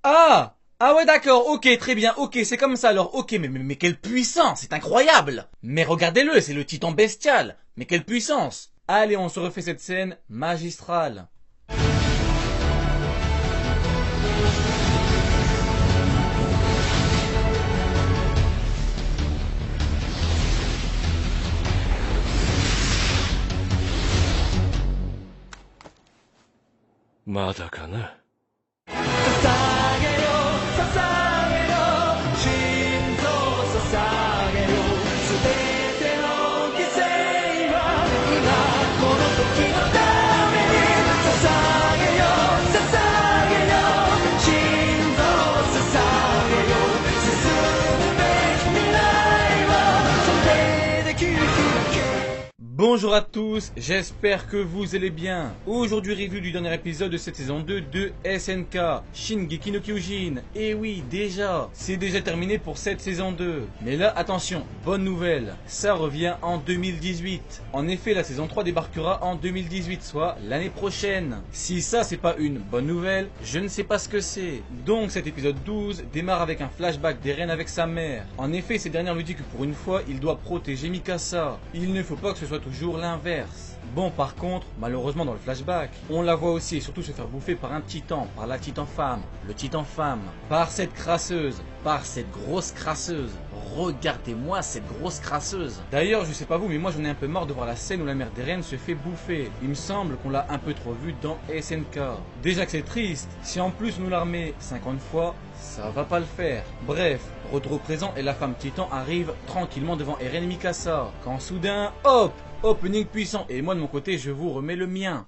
Ah! Ah ouais d'accord, ok, très bien, ok, c'est comme ça alors, ok, mais quelle puissance, c'est incroyable! Mais regardez-le, c'est le titan bestial! Mais quelle puissance! Allez, on se refait cette scène magistrale. Madakana. Bonjour à tous, j'espère que vous allez bien. Aujourd'hui review du dernier épisode de cette saison 2 de SNK, Shingeki no Kyojin. Et oui, déjà, c'est déjà terminé pour cette saison 2. Mais là, attention, bonne nouvelle, ça revient en 2018. En effet, la saison 3 débarquera en 2018, soit l'année prochaine. Si ça c'est pas une bonne nouvelle, je ne sais pas ce que c'est. Donc cet épisode 12 démarre avec un flashback d'Eren avec sa mère. En effet, cette dernière lui dit que pour une fois, il doit protéger Mikasa. Il ne faut pas que ce soit toujours l'inverse. Bon, par contre, malheureusement dans le flashback, on la voit aussi et surtout se faire bouffer par un titan, par la titan femme, le titan femme, par cette crasseuse, par cette grosse crasseuse. Regardez-moi cette grosse crasseuse. D'ailleurs, je sais pas vous, mais moi j'en ai un peu marre de voir la scène où la mère d'Eren se fait bouffer. Il me semble qu'on l'a un peu trop vu dans SNK. Déjà que c'est triste, si en plus on nous la remet 50 fois, ça va pas le faire. Bref, retour au présent et la femme titan arrive tranquillement devant Eren et Mikasa. Quand soudain, hop, opening puissant. Et moi de mon côté, je vous remets le mien.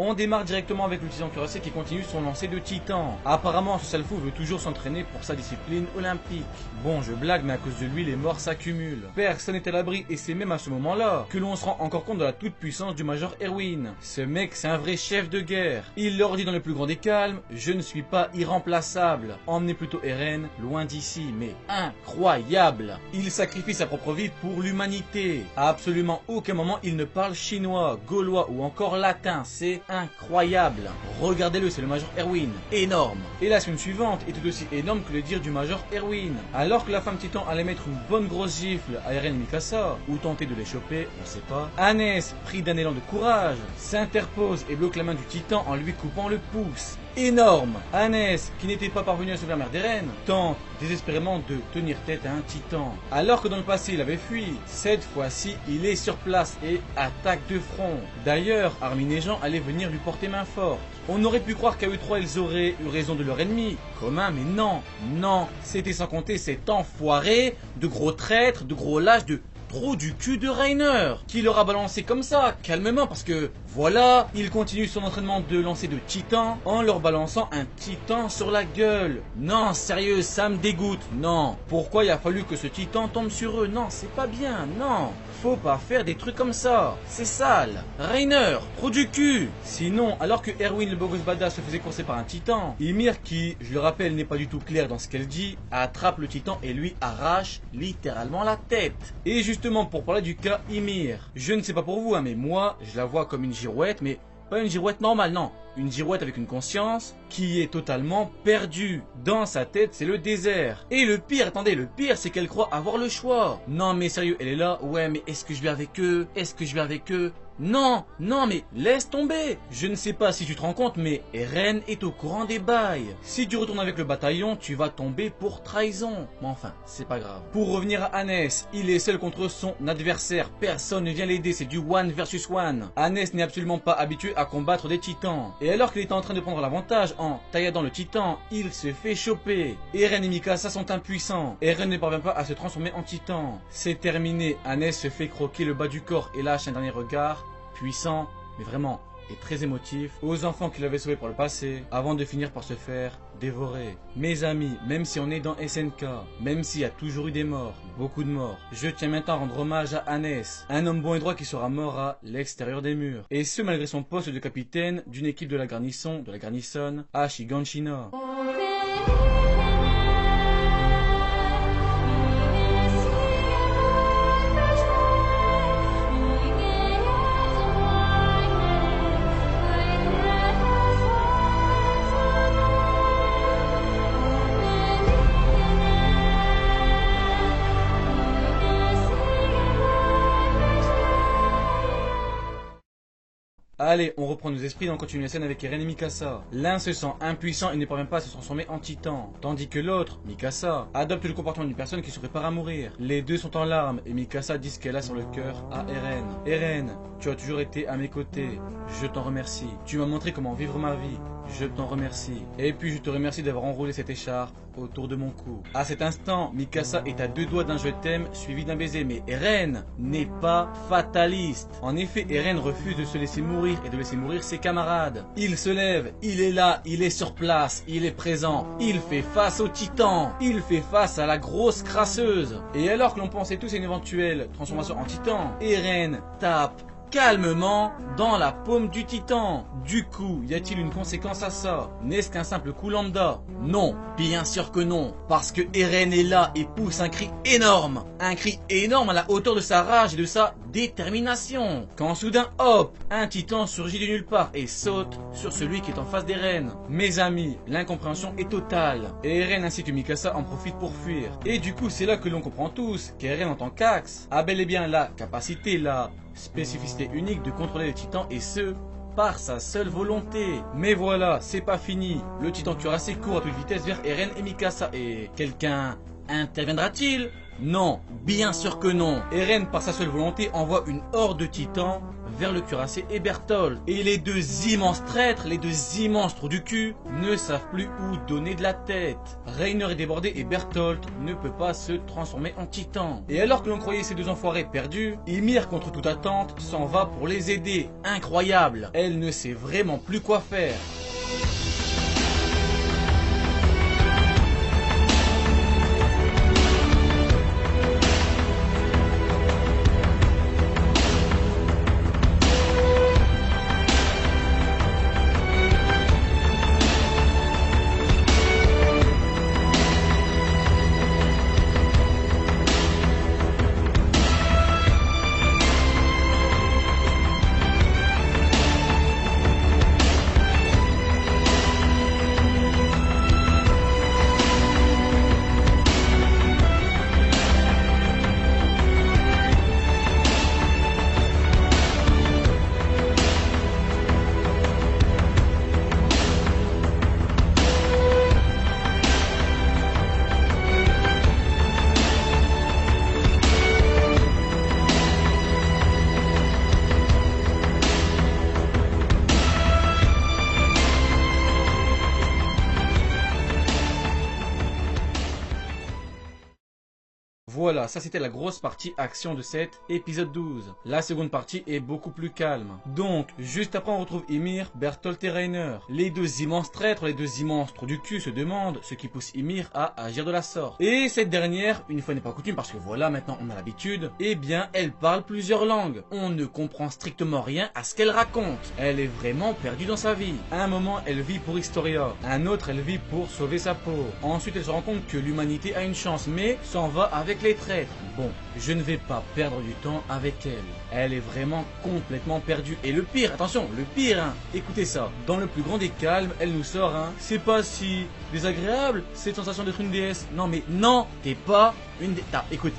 On démarre directement avec le titan cuirassé qui continue son lancer de titan. Apparemment, ce sale fou veut toujours s'entraîner pour sa discipline olympique. Bon, je blague, mais à cause de lui, les morts s'accumulent. Personne n'est à l'abri et c'est même à ce moment-là que l'on se rend encore compte de la toute-puissance du Major Erwin. Ce mec, c'est un vrai chef de guerre. Il leur dit dans le plus grand des calmes, je ne suis pas irremplaçable. Emmenez plutôt Eren loin d'ici, mais incroyable. Il sacrifie sa propre vie pour l'humanité. À absolument aucun moment, il ne parle chinois, gaulois ou encore latin. C'est incroyable. Regardez-le, c'est le Major Erwin. Énorme. Et la semaine suivante était aussi énorme que le dire du Major Erwin. Alors que la femme titan allait mettre une bonne grosse gifle à Eren et Mikasa, ou tenter de les choper, on sait pas, Hannes, pris d'un élan de courage, s'interpose et bloque la main du titan en lui coupant le pouce. Énorme. Hannes, qui n'était pas parvenu à sauver la mère d'Eren, tente désespérément de tenir tête à un titan. Alors que dans le passé il avait fui, cette fois-ci il est sur place et attaque de front. D'ailleurs, Armin et Jean allaient venir lui porter main forte. On aurait pu croire qu'à eux trois ils auraient eu raison de leur ennemi commun, mais non, non, c'était sans compter cet enfoiré de gros traître, de gros lâche, de trou du cul de Reiner, qui leur a balancé comme ça, calmement, parce que voilà, il continue son entraînement de lancer de titan en leur balançant un titan sur la gueule. Non, sérieux, ça me dégoûte, non. Pourquoi il a fallu que ce titan tombe sur eux? Non, c'est pas bien, non. Faut pas faire des trucs comme ça, c'est sale. Reiner, trou du cul. Sinon, alors que Erwin le beau gosse badass se faisait courser par un titan, Ymir, qui, je le rappelle, n'est pas du tout clair dans ce qu'elle dit, attrape le titan et lui arrache littéralement la tête. Et justement, pour parler du cas Ymir, je ne sais pas pour vous, hein, mais moi, je la vois comme une girouette, mais pas une girouette normale, non. Une girouette avec une conscience qui est totalement perdue. Dans sa tête, c'est le désert. Et le pire, attendez, le pire, c'est qu'elle croit avoir le choix. Non, mais sérieux, elle est là. Ouais, mais est-ce que je vais avec eux? Est-ce que je vais avec eux? Non, non, mais laisse tomber. Je ne sais pas si tu te rends compte, mais Eren est au courant des bails. Si tu retournes avec le bataillon, tu vas tomber pour trahison. Mais enfin, c'est pas grave. Pour revenir à Hannes, il est seul contre son adversaire. Personne ne vient l'aider, c'est du one versus one. Hannes n'est absolument pas habitué à combattre des titans. Et alors qu'il est en train de prendre l'avantage en tailladant le titan, il se fait choper. Eren et Mikasa sont impuissants. Eren ne parvient pas à se transformer en titan. C'est terminé. Hannes se fait croquer le bas du corps et lâche un dernier regard. Puissant, mais vraiment et très émotif aux enfants qu'il avait sauvés par le passé, avant de finir par se faire dévorer. Mes amis, même si on est dans SNK, même s'il y a toujours eu des morts, beaucoup de morts, je tiens maintenant à rendre hommage à Hannes, un homme bon et droit qui sera mort à l'extérieur des murs. Et ce malgré son poste de capitaine d'une équipe de la garnison à Shiganshina. Allez, on reprend nos esprits et on continue la scène avec Eren et Mikasa. L'un se sent impuissant et ne parvient pas à se transformer en titan, tandis que l'autre, Mikasa, adopte le comportement d'une personne qui se prépare à mourir. Les deux sont en larmes et Mikasa dit ce qu'elle a sur le cœur à Eren. Eren, tu as toujours été à mes côtés, je t'en remercie. Tu m'as montré comment vivre ma vie, je t'en remercie. Et puis je te remercie d'avoir enroulé cette écharpe autour de mon cou. À cet instant, Mikasa est à deux doigts d'un je t'aime suivi d'un baiser, mais Eren n'est pas fataliste. En effet, Eren refuse de se laisser mourir et de laisser mourir ses camarades. Il se lève, il est là, il est sur place, il est présent, il fait face au titan, il fait face à la grosse crasseuse. Et alors que l'on pensait tous à une éventuelle transformation en titan, Eren tape calmement dans la paume du titan. Du coup, y a-t-il une conséquence à ça? N'est-ce qu'un simple coup lambda? Non, bien sûr que non, parce que Eren est là et pousse un cri énorme. Un cri énorme à la hauteur de sa rage et de sa détermination. Quand soudain, hop, un titan surgit de nulle part et saute sur celui qui est en face d'Eren. Mes amis, l'incompréhension est totale. Et Eren ainsi que Mikasa en profitent pour fuir. Et du coup, c'est là que l'on comprend tous qu'Eren en tant qu'Axe a bel et bien la capacité, la spécificité unique de contrôler le titan et ce, par sa seule volonté. Mais voilà, c'est pas fini. Le titan cuirassé court à toute vitesse vers Eren et Mikasa et quelqu'un interviendra-t-il? Non, bien sûr que non. Eren, par sa seule volonté, envoie une horde de titans vers le cuirassé et Bertholdt. Et les deux immenses traîtres, les deux immenses trous du cul, ne savent plus où donner de la tête. Reiner est débordé et Bertholdt ne peut pas se transformer en titan. Et alors que l'on croyait ces deux enfoirés perdus, Ymir, contre toute attente, s'en va pour les aider. Incroyable. Elle ne sait vraiment plus quoi faire. Voilà, ça c'était la grosse partie action de cet épisode 12. La seconde partie est beaucoup plus calme. Donc, juste après on retrouve Ymir, Bertholdt et Reiner. Les deux immenses traîtres, les deux immenses trous du cul se demandent ce qui pousse Ymir à agir de la sorte. Et cette dernière, une fois n'est pas coutume parce que voilà, maintenant on a l'habitude, eh bien elle parle plusieurs langues. On ne comprend strictement rien à ce qu'elle raconte. Elle est vraiment perdue dans sa vie. À un moment elle vit pour Historia, un autre elle vit pour sauver sa peau. Ensuite elle se rend compte que l'humanité a une chance mais s'en va avec les traîtres. Bon, je ne vais pas perdre du temps avec elle. Elle est vraiment complètement perdue. Et le pire, attention, le pire, hein, écoutez ça. Dans le plus grand des calmes, elle nous sort, hein, c'est pas si désagréable cette sensation d'être une déesse. Non mais non, t'es pas une déesse.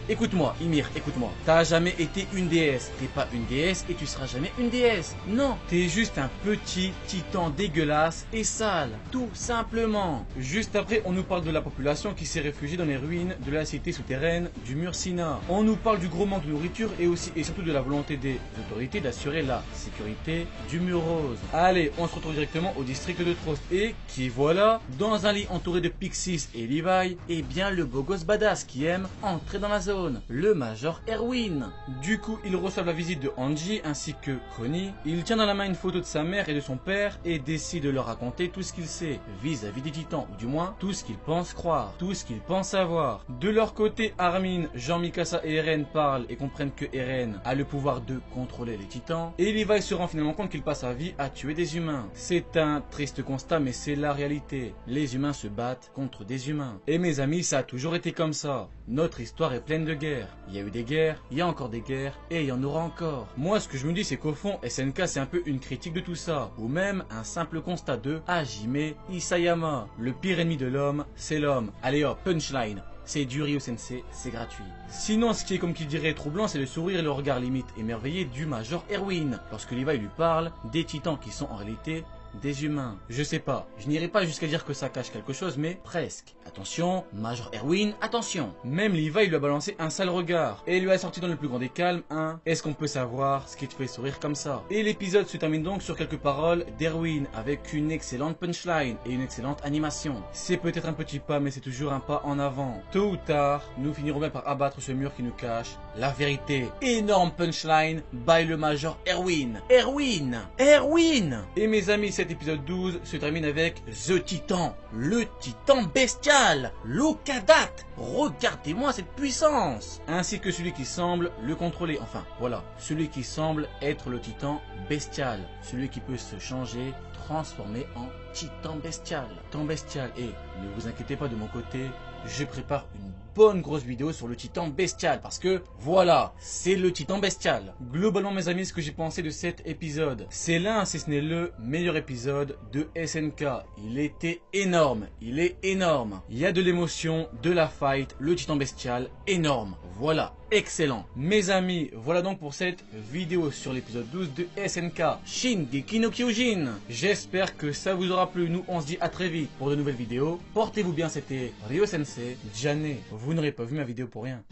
Écoute-moi, Ymir, écoute-moi. T'as jamais été une déesse. T'es pas une déesse et tu seras jamais une déesse. Non, t'es juste un petit titan dégueulasse et sale. Tout simplement. Juste après, on nous parle de la population qui s'est réfugiée dans les ruines de la cité souterraine du mur Sina. On nous parle du gros manque de nourriture et aussi et surtout de la volonté des autorités d'assurer la sécurité du mur rose. Allez, on se retrouve directement au district de Trost et qui voilà, dans un lit entouré de Pixis et Levi, et bien le beau gosse badass qui aime entrer dans la zone, le Major Erwin. Du coup, ils reçoivent la visite de Angie ainsi que Connie. Il tient dans la main une photo de sa mère et de son père et décide de leur raconter tout ce qu'il sait vis-à-vis des titans, ou du moins tout ce qu'il pense croire, tout ce qu'il pense savoir. De leur côté, Armin, Jean Mikasa et Eren parlent et comprennent que Eren a le pouvoir de contrôler les titans. Et Levi se rend finalement compte qu'il passe sa vie à tuer des humains. C'est un triste constat, mais c'est la réalité. Les humains se battent contre des humains. Et mes amis, ça a toujours été comme ça. Notre histoire est pleine de guerres. Il y a eu des guerres, il y a encore des guerres, et il y en aura encore. Moi, ce que je me dis, c'est qu'au fond, SNK, c'est un peu une critique de tout ça. Ou même un simple constat de Hajime Isayama. Le pire ennemi de l'homme, c'est l'homme. Allez hop, punchline. C'est du Ryo Sensei, c'est gratuit. Sinon, ce qui est comme qui dirait troublant, c'est le sourire et le regard limite émerveillé du Major Erwin. Lorsque Levi lui parle des titans qui sont en réalité des humains. Je sais pas, je n'irai pas jusqu'à dire que ça cache quelque chose, mais presque. Attention, Major Erwin, attention. Même Levi lui a balancé un sale regard et lui a sorti dans le plus grand des calmes un « Est-ce qu'on peut savoir ce qui te fait sourire comme ça ?» Et l'épisode se termine donc sur quelques paroles d'Erwin avec une excellente punchline et une excellente animation. C'est peut-être un petit pas, mais c'est toujours un pas en avant. Tôt ou tard, nous finirons bien par abattre ce mur qui nous cache la vérité. Énorme punchline by le Major Erwin. Erwin! Erwin! Et mes amis, cet épisode 12 se termine avec The Titan, le titan bestial, l'Okadat. Regardez-moi cette puissance. Ainsi que celui qui semble le contrôler, enfin voilà, celui qui semble être le titan bestial, celui qui peut se changer, transformer en titan bestial. Titan bestial. Et ne vous inquiétez pas, de mon côté, je prépare une bonne grosse vidéo sur le titan bestial parce que voilà, c'est le titan bestial. Globalement mes amis, ce que j'ai pensé de cet épisode, c'est l'un, si ce n'est le meilleur épisode de SNK. Il était énorme, il est énorme. Il y a de l'émotion, de la fight, le titan bestial, énorme. Voilà, excellent. Mes amis, voilà donc pour cette vidéo sur l'épisode 12 de SNK Shingeki no Kyojin. J'espère que ça vous aura plu. Nous on se dit à très vite pour de nouvelles vidéos. Portez-vous bien, c'était Ryo Sensei. Jané, vous n'aurez pas vu ma vidéo pour rien.